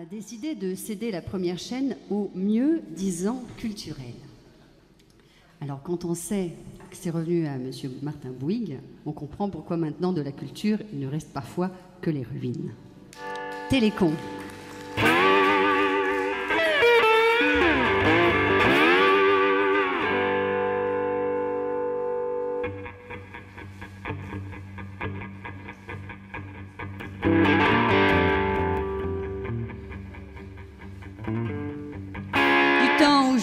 a décidé de céder la première chaîne au mieux-disant culturel. Alors quand on sait que c'est revenu à M. Martin Bouygues, on comprend pourquoi maintenant de la culture, il ne reste parfois que les ruines. Télécom.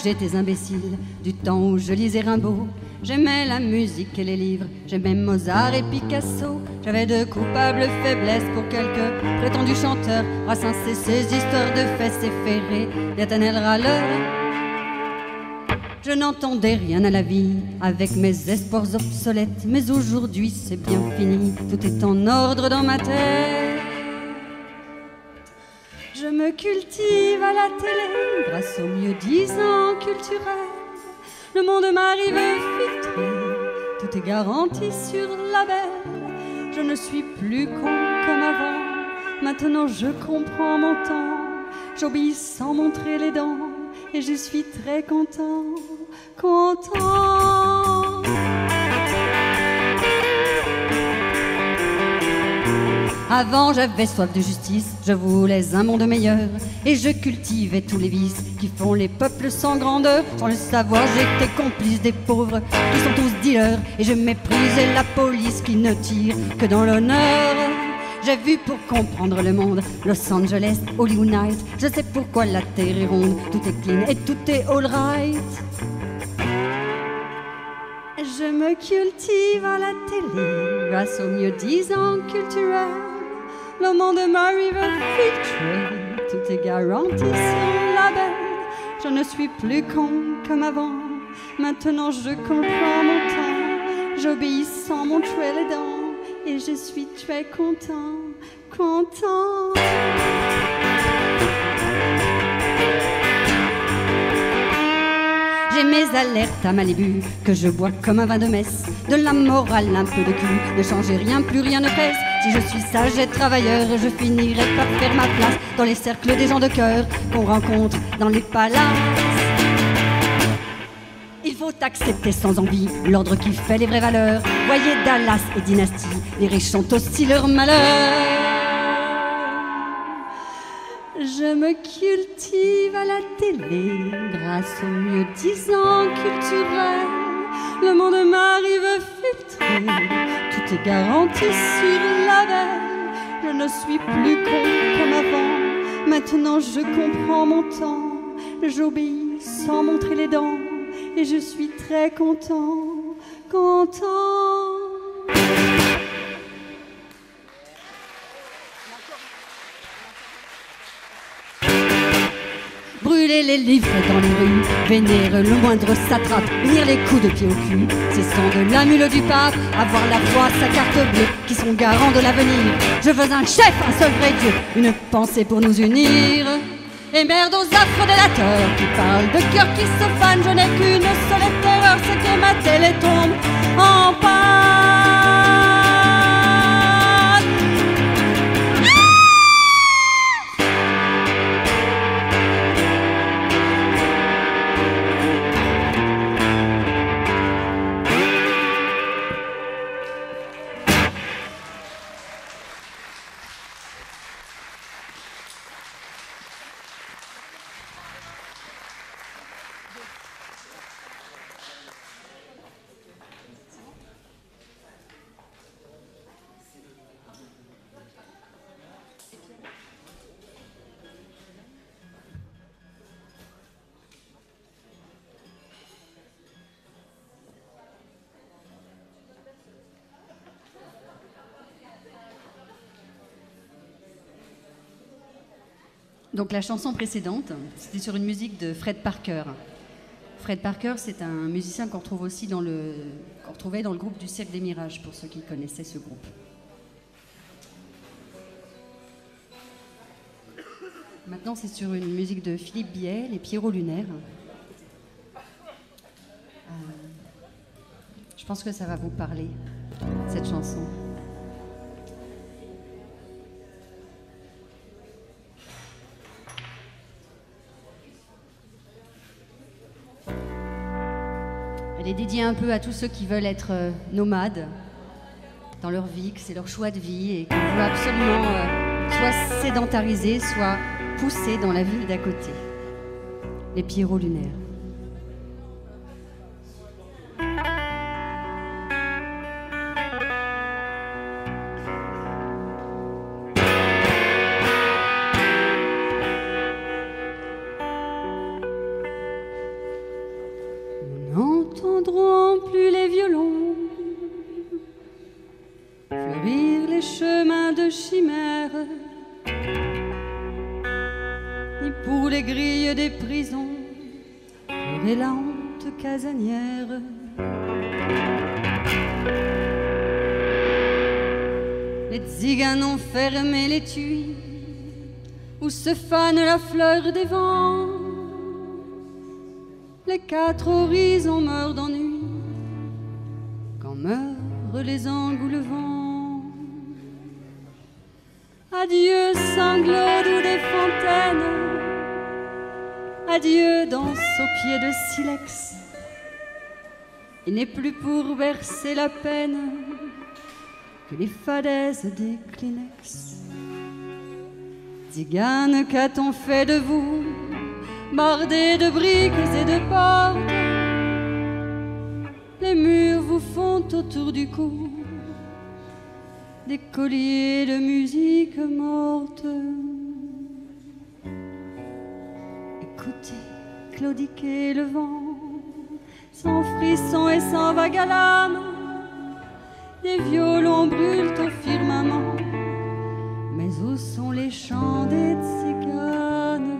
J'étais imbécile, du temps où je lisais Rimbaud. J'aimais la musique et les livres, j'aimais Mozart et Picasso. J'avais de coupables faiblesses pour quelques prétendus chanteurs. Brassens et ses histoires de fesses efférées, d'éternels râleurs. Je n'entendais rien à la vie avec mes espoirs obsolètes. Mais aujourd'hui c'est bien fini, tout est en ordre dans ma tête. Je me cultive à la télé grâce au mieux-disant culturel. Le monde m'arrive filtré, tout est garanti sur label. Je ne suis plus con comme avant, maintenant je comprends mon temps. J'obéis sans montrer les dents et je suis très content, content. Avant j'avais soif de justice, je voulais un monde meilleur. Et je cultivais tous les vices qui font les peuples sans grandeur. Sans le savoir j'étais complice des pauvres qui sont tous dealers. Et je méprisais la police qui ne tire que dans l'honneur. J'ai vu pour comprendre le monde Los Angeles, Hollywood Night. Je sais pourquoi la terre est ronde, tout est clean et tout est all right. Je me cultive à la télé grâce au mieux-disant culturel. Le monde m'arrive filtré, tout est garanti sur le label. Je ne suis plus con comme avant, maintenant je comprends mon temps. J'obéis sans montrer les dents et je suis très content, content. J'ai mes alertes à Malibu que je bois comme un vin de messe. De la morale, un peu de cul, ne changer rien, plus rien ne presse. Si je suis sage et travailleur, je finirai par faire ma place dans les cercles des gens de cœur qu'on rencontre dans les palaces. Il faut accepter sans envie l'ordre qui fait les vraies valeurs. Voyez Dallas et Dynasty, les riches ont aussi leur malheur. Je me cultive à la télé grâce au mieux-disant culturel. Le monde m'arrive filtré, tout est garanti sur label. Je ne suis plus con comme avant, maintenant je comprends mon temps. J'obéis sans montrer les dents et je suis très content, content. Brûler les livres dans les rues, vénérer le moindre satrape, venir les coups de pied au cul, c'est sans de la mule du pape, avoir la foi, sa carte bleue, qui sont garants de l'avenir. Je veux un chef, un seul vrai Dieu, une pensée pour nous unir. Et merde aux affres délateurs qui parlent de cœur qui se fanent. Je n'ai qu'une seule terreur, c'est que ma télé tombe en panne. Donc la chanson précédente, c'était sur une musique de Fred Parker. Fred Parker, c'est un musicien qu'on retrouve aussi qu'on retrouvait dans le groupe du Cirque des Mirages, pour ceux qui connaissaient ce groupe. Maintenant, c'est sur une musique de Philippe Biel et Pierrot Lunaire. Je pense que ça va vous parler, cette chanson. Elle est dédiée un peu à tous ceux qui veulent être nomades dans leur vie, que c'est leur choix de vie et qu'on veut absolument soit sédentariser, soit pousser dans la ville d'à côté. Les Pierrots lunaires. Nous n'entendrons plus les violons fleurir les chemins de chimère, ni pour les grilles des prisons pleurer la honte casanière. Les tziganes ont fermé l'étui où se fane la fleur des vents. Les quatre horizons meurent d'ennui quand meurent les engoulevents. Adieu sanglots doux des fontaines, adieu danse aux pieds de silex. Il n'est plus pour bercer la peine que les falaises des Kleenex. Tzigane, qu'a-t-on fait de vous, bardés de briques et de portes? Les murs vous font autour du cou des colliers de musique morte. Écoutez claudiquer le vent, sans frisson et sans vague à l'âme. Des violons brûlent au firmament, mais où sont les chants des tziganes?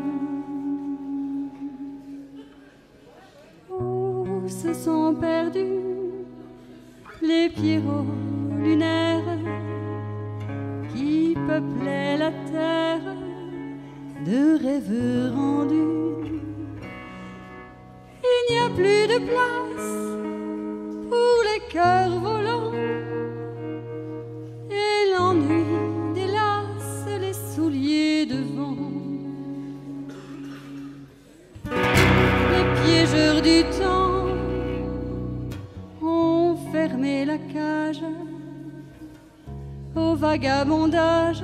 Où se sont perdus les Pierrots lunaires qui peuplaient la terre de rêves rendus? Il n'y a plus de place pour les cœurs volants, et l'ennui délace les souliers de vent. Les piégeurs du temps ont fermé la cage au vagabondage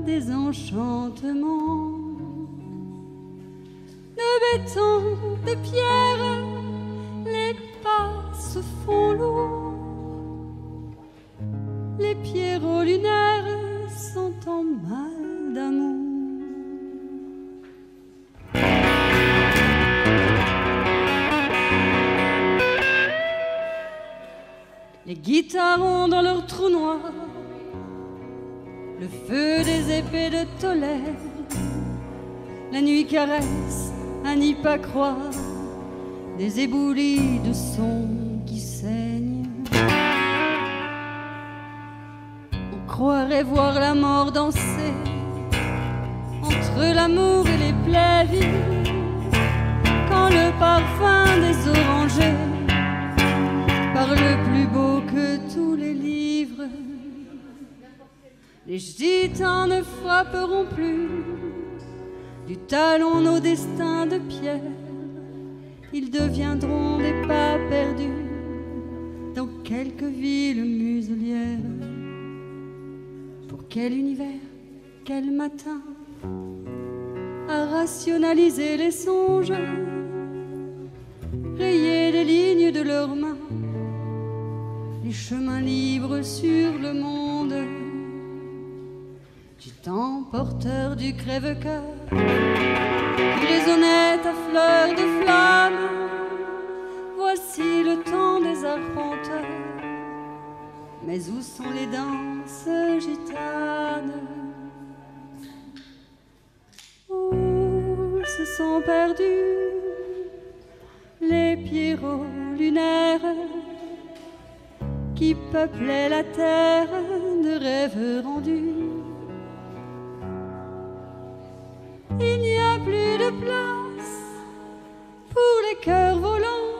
des enchantements. De béton, de pierre, les pas se font lourds. Les Pierrots lunaires sont en mal d'amour. Les guitares ont dans leurs trous noirs le feu des épées de Tolède. La nuit caresse à n'y pas croire des éboulis de sons qui saignent. On croirait voir la mort danser entre l'amour et les plaies vives, quand le parfum des orangers parle plus beau que tous les livres. Les gitans ne frapperont plus du talon nos destins de pierre. Ils deviendront des pas perdus dans quelques villes muselières. Pour quel univers, quel matin à rationaliser les songes, rayer les lignes de leurs mains, les chemins libres sur le monde. Gitan porteur du crève-cœur qui résonnait à fleur de flamme, voici le temps des arpenteurs. Mais où sont les danses gitanes? Où se sont perdus les Pierrots lunaires qui peuplaient la terre de rêves rendus? Il n'y a plus de place pour les cœurs volants,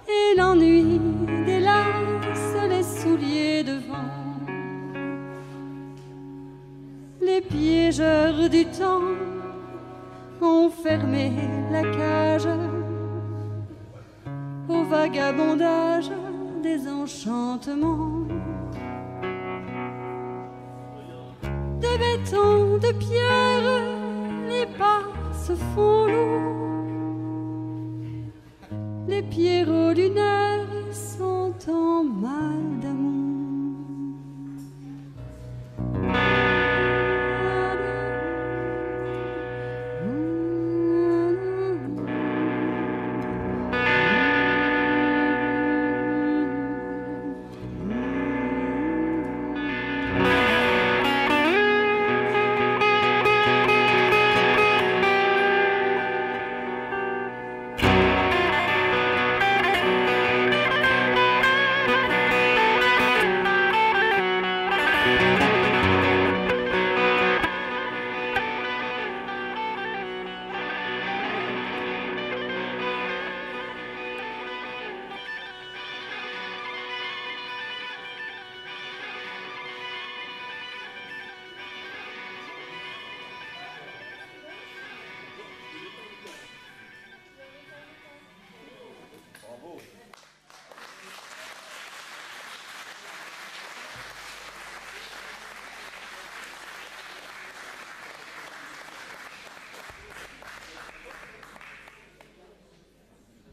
et l'ennui délace les souliers de vent. Les piégeurs du temps ont fermé la cage au vagabondage des enchantements. De béton, de pierre, les pas se font lourds. Les pierrots lunaires sont en mal d'amour.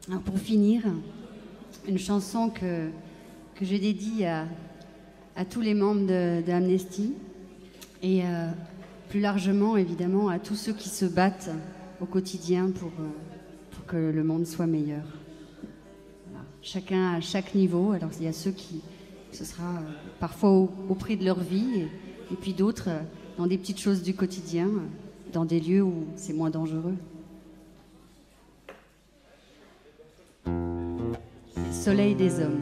Alors pour finir, une chanson que je dédie à tous les membres de Amnesty et plus largement évidemment à tous ceux qui se battent au quotidien pour que le monde soit meilleur. Voilà. Chacun à chaque niveau. Alors il y a ceux qui, ce sera parfois au prix de leur vie et puis d'autres dans des petites choses du quotidien, dans des lieux où c'est moins dangereux. Soleil des hommes.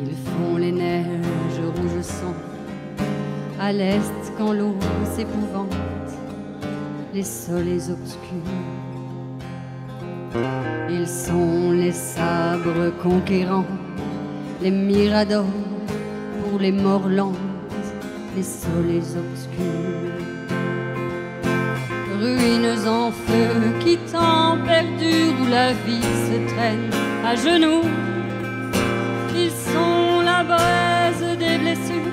Ils font les neiges rouges sang à l'est quand l'eau s'épouvante, les soleils obscurs. Ils sont les sabres conquérants, les miradors pour les morts lentes, les soleils obscurs. Ruines en feu qui temps perdurent où la vie se traîne à genoux. Ils sont la braise des blessures,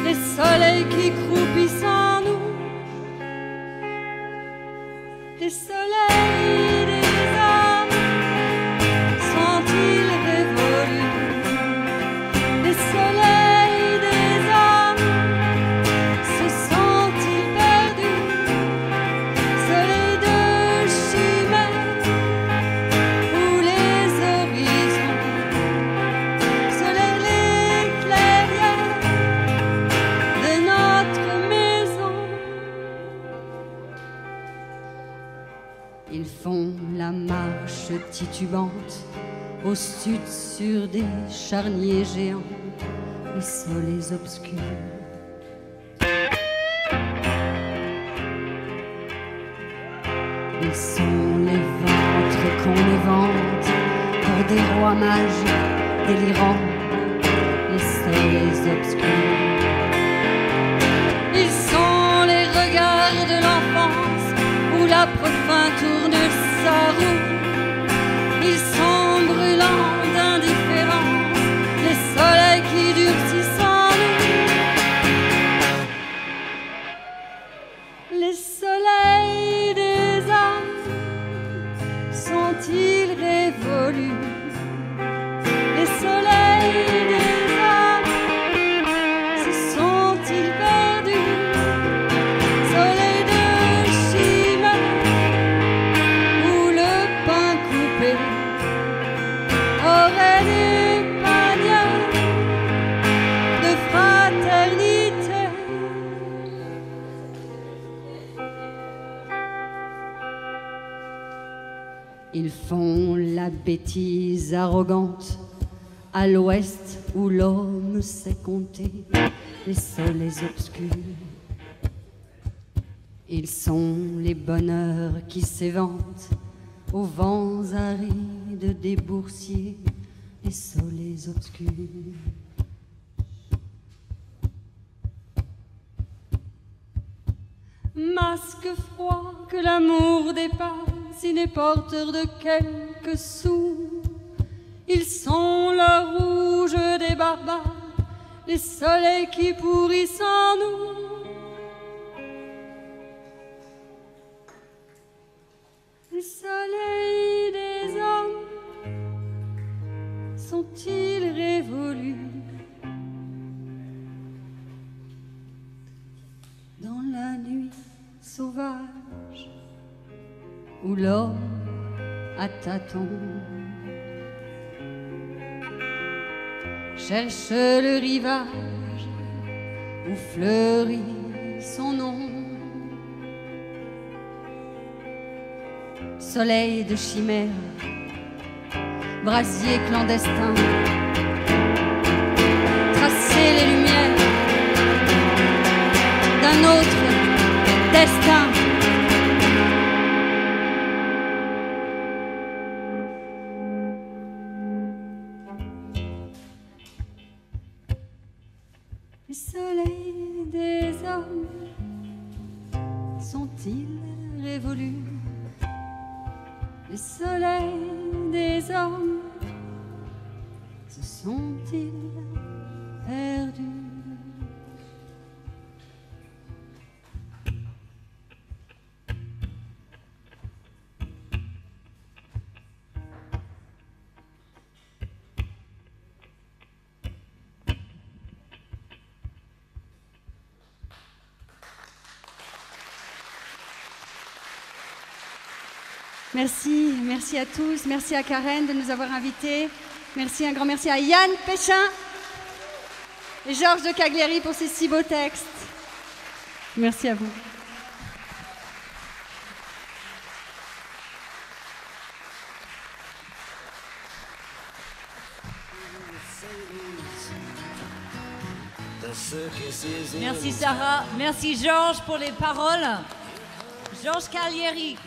les soleils qui croupissent en nous, les soleils des âmes sont-ils révolus? Les soleils des âmes se sont-ils perdus? Soleils de chimère où les horizons, soleil les clairières de notre maison. Ils font la marche titubante au sud sur des charniers géants, les soleils obscurs. Ils sont les ventres qu'on évente pour des rois mages délirants, les soleils obscurs. Ils sont les regards de l'enfance où la profain tourne sa roue. Ils sont brûlants d'indifférence, les soleils qui durcissent en nous. Les soleils des âmes sont-ils révolus? Les soleils des âmes se sont-ils perdus? Soleil de chimère où le pain coupé aurait Ils font la bêtise arrogante à l'ouest où l'homme sait compter les soleils obscurs. Ils sont les bonheurs qui s'éventent aux vents arides des boursiers, les soleils obscurs. Masque froid que l'amour dépasse, il est porteur de quelques sous. Ils sont le rouge des barbares, les soleils qui pourrissent en nous. Les soleils des hommes sont-ils révolus dans la nuit sauvage où l'homme à tâtons cherche le rivage où fleurit son nom? Soleil de chimère, brasier clandestin, tracer les lumières d'un autre destin. Les soleils des hommes sont-ils révolus? Les soleils des hommes se sont-ils perdus? Merci, merci à tous, merci à Karen de nous avoir invités, merci, un grand merci à Yann Péchin et Georges de Cagliari pour ces si beaux textes. Merci à vous. Merci Sarah, merci Georges pour les paroles. Georges Cagliari.